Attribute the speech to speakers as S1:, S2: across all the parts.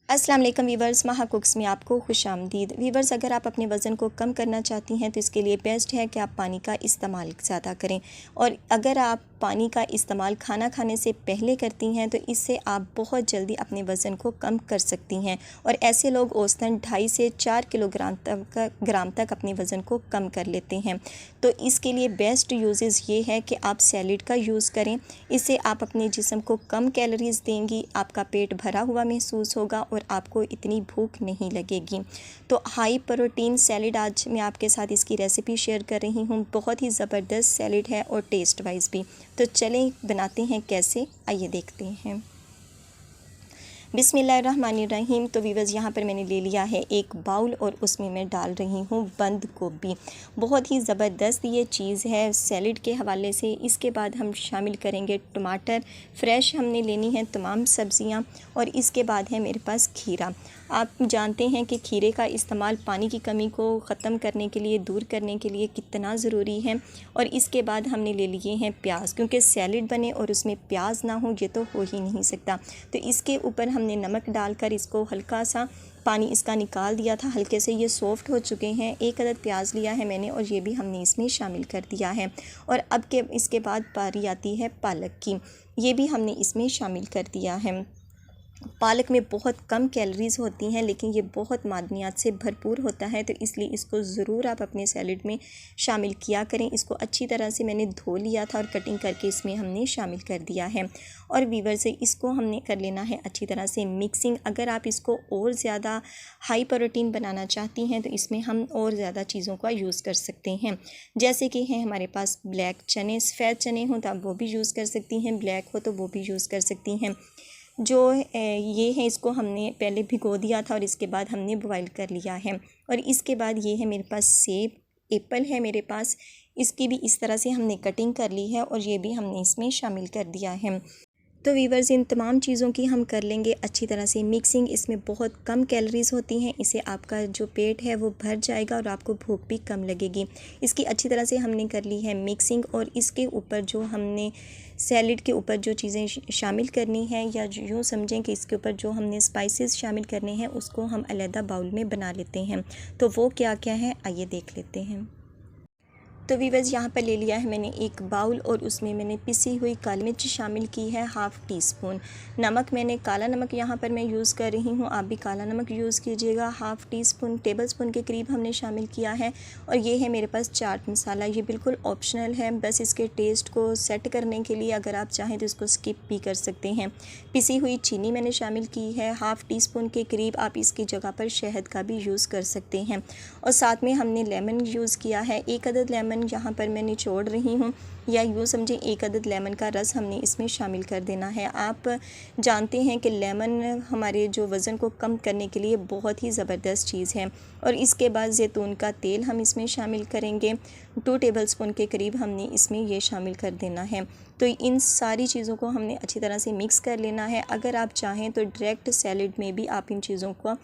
S1: अस्सलाम वालेकुम वीवर्स, माहा कुक्स में आपको खुशामदीद। वीवर्स, अगर आप अपने वज़न को कम करना चाहती हैं तो इसके लिए बेस्ट है कि आप पानी का इस्तेमाल ज़्यादा करें। और अगर आप पानी का इस्तेमाल खाना खाने से पहले करती हैं तो इससे आप बहुत जल्दी अपने वज़न को कम कर सकती हैं। और ऐसे लोग औसतन 2.5 से 4 किलोग्राम तक अपने वज़न को कम कर लेते हैं। तो इसके लिए बेस्ट यूजेस ये है कि आप सैलेड का यूज़ करें। इससे आप अपने जिस्म को कम कैलोरीज़ देंगी, आपका पेट भरा हुआ महसूस होगा और आपको इतनी भूख नहीं लगेगी। तो हाई प्रोटीन सैलेड आज मैं आपके साथ इसकी रेसिपी शेयर कर रही हूँ। बहुत ही ज़बरदस्त सैलेड है और टेस्ट वाइज भी। तो चलें बनाते हैं कैसे, आइए देखते हैं। बिस्मिल्लाहिर्रहमानिर्रहीम। तो वीवर्स, यहाँ पर मैंने ले लिया है एक बाउल और उसमें मैं डाल रही हूँ बंद गोभी। बहुत ही ज़बरदस्त ये चीज़ है सैलेड के हवाले से। इसके बाद हम शामिल करेंगे टमाटर, फ्रेश हमने लेनी है तमाम सब्ज़ियाँ। और इसके बाद है मेरे पास खीरा। आप जानते हैं कि खीरे का इस्तेमाल पानी की कमी को ख़त्म करने के लिए, दूर करने के लिए कितना ज़रूरी है। और इसके बाद हमने ले लिए हैं प्याज, क्योंकि सैलेड बने और उसमें प्याज ना हो ये तो हो ही नहीं सकता। तो इसके ऊपर हमने नमक डालकर इसको हल्का सा पानी इसका निकाल दिया था, हल्के से ये सॉफ़्ट हो चुके हैं। एक अदद प्याज लिया है मैंने और ये भी हमने इसमें शामिल कर दिया है। और अब के इसके बाद बारी आती है पालक की, ये भी हमने इसमें शामिल कर दिया है। पालक में बहुत कम कैलोरीज़ होती हैं लेकिन ये बहुत मादनियात से भरपूर होता है, तो इसलिए इसको ज़रूर आप अपने सैलेड में शामिल किया करें। इसको अच्छी तरह से मैंने धो लिया था और कटिंग करके इसमें हमने शामिल कर दिया है। और वीवर से इसको हमने कर लेना है अच्छी तरह से मिक्सिंग। अगर आप इसको और ज़्यादा हाई प्रोटीन बनाना चाहती हैं तो इसमें हम और ज़्यादा चीज़ों का यूज़ कर सकते हैं। जैसे कि हैं हमारे पास ब्लैक चने, सफ़ेद चने हों तो आप वो भी यूज़ कर सकती हैं, ब्लैक हो तो वो भी यूज़ कर सकती हैं। जो ये है इसको हमने पहले भिगो दिया था और इसके बाद हमने बॉईल कर लिया है। और इसके बाद ये है मेरे पास सेब, एप्पल है मेरे पास, इसकी भी इस तरह से हमने कटिंग कर ली है और ये भी हमने इसमें शामिल कर दिया है। तो वीवर्स, इन तमाम चीज़ों की हम कर लेंगे अच्छी तरह से मिक्सिंग। इसमें बहुत कम कैलोरीज़ होती हैं, इससे आपका जो पेट है वो भर जाएगा और आपको भूख भी कम लगेगी। इसकी अच्छी तरह से हमने कर ली है मिक्सिंग। और इसके ऊपर जो हमने सैलेड के ऊपर जो चीज़ें शामिल करनी है, या यूँ समझें कि इसके ऊपर जो हमने स्पाइसेस शामिल करने हैं उसको हम अलहदा बाउल में बना लेते हैं। तो वो क्या क्या है आइए देख लेते हैं। तो वीवर्स, यहाँ पर ले लिया है मैंने एक बाउल और उसमें मैंने पिसी हुई काली मिर्च शामिल की है, हाफ़ टी स्पून। नमक मैंने काला नमक यहाँ पर मैं यूज़ कर रही हूँ, आप भी काला नमक यूज़ कीजिएगा। Half tea spoon table spoon के करीब हमने शामिल किया है। और ये है मेरे पास चाट मसाला, ये बिल्कुल ऑप्शनल है, बस इसके टेस्ट को सेट करने के लिए। अगर आप चाहें तो इसको स्किप भी कर सकते हैं। पिसी हुई चीनी मैंने शामिल की है, हाफ़ टी स्पून के करीब। आप इसकी जगह पर शहद का भी यूज़ कर सकते हैं। और साथ में हमने लेमन यूज़ किया है, एक अदद लेमन यहाँ पर मैं निचोड़ रही हूँ, या यूँ समझें एक अदद लेमन का रस हमने इसमें शामिल कर देना है। आप जानते हैं कि लेमन हमारे जो वज़न को कम करने के लिए बहुत ही ज़बरदस्त चीज़ है। और इसके बाद ज़ैतून का तेल हम इसमें शामिल करेंगे, 2 टेबल स्पून के करीब हमने इसमें ये शामिल कर देना है। तो इन सारी चीज़ों को हमने अच्छी तरह से मिक्स कर लेना है। अगर आप चाहें तो डायरेक्ट सैलेड में भी आप इन चीज़ों को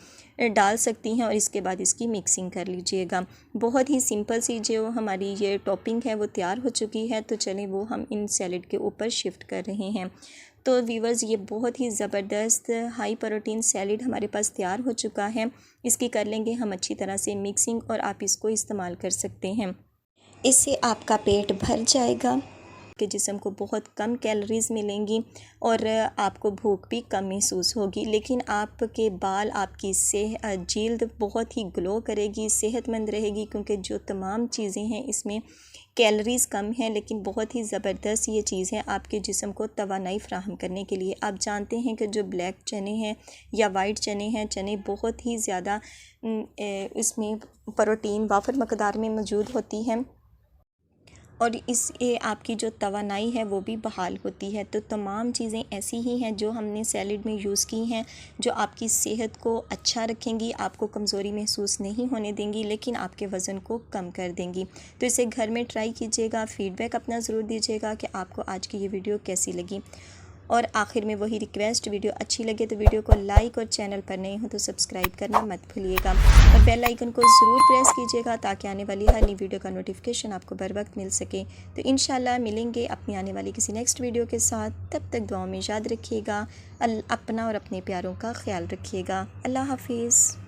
S1: डाल सकती हैं और इसके बाद इसकी मिक्सिंग कर लीजिएगा। बहुत ही सिंपल सी जो हमारी ये टॉपिंग है वो तैयार हो चुकी है। तो चलें वो हम इन सैलेड के ऊपर शिफ्ट कर रहे हैं। तो वीवर्स, ये बहुत ही ज़बरदस्त हाई प्रोटीन सैलेड हमारे पास तैयार हो चुका है। इसकी कर लेंगे हम अच्छी तरह से मिक्सिंग और आप इसको इस्तेमाल कर सकते हैं। इससे आपका पेट भर जाएगा, के जिस्म को बहुत कम कैलोरीज़ मिलेंगी और आपको भूख भी कम महसूस होगी। लेकिन आपके बाल, आपकी जल्द बहुत ही ग्लो करेगी, सेहतमंद रहेगी, क्योंकि जो तमाम चीज़ें हैं इसमें कैलोरीज़ कम हैं लेकिन बहुत ही ज़बरदस्त ये चीज़ है आपके जिस्म को तवानाई फ़राहम करने के लिए। आप जानते हैं कि जो ब्लैक चने हैं या वाइट चने हैं, चने बहुत ही ज़्यादा इसमें प्रोटीन वाफर मकदार में मौजूद होती है और इससे आपकी जो तवानाई है वो भी बहाल होती है। तो तमाम चीज़ें ऐसी ही हैं जो हमने सैलेड में यूज़ की हैं, जो आपकी सेहत को अच्छा रखेंगी, आपको कमज़ोरी महसूस नहीं होने देंगी, लेकिन आपके वज़न को कम कर देंगी। तो इसे घर में ट्राई कीजिएगा, फ़ीडबैक अपना ज़रूर दीजिएगा कि आपको आज की ये वीडियो कैसी लगी। और आखिर में वही रिक्वेस्ट, वीडियो अच्छी लगे तो वीडियो को लाइक और चैनल पर नए हो तो सब्सक्राइब करना मत भूलिएगा और बेल आइकन को ज़रूर प्रेस कीजिएगा ताकि आने वाली हर नई वीडियो का नोटिफिकेशन आपको बर वक्त मिल सके। तो इंशाल्लाह मिलेंगे अपनी आने वाली किसी नेक्स्ट वीडियो के साथ। तब तक दुआओं में याद रखिएगा, अपना और अपने प्यारों का ख्याल रखिएगा। अल्लाह हाफिज़।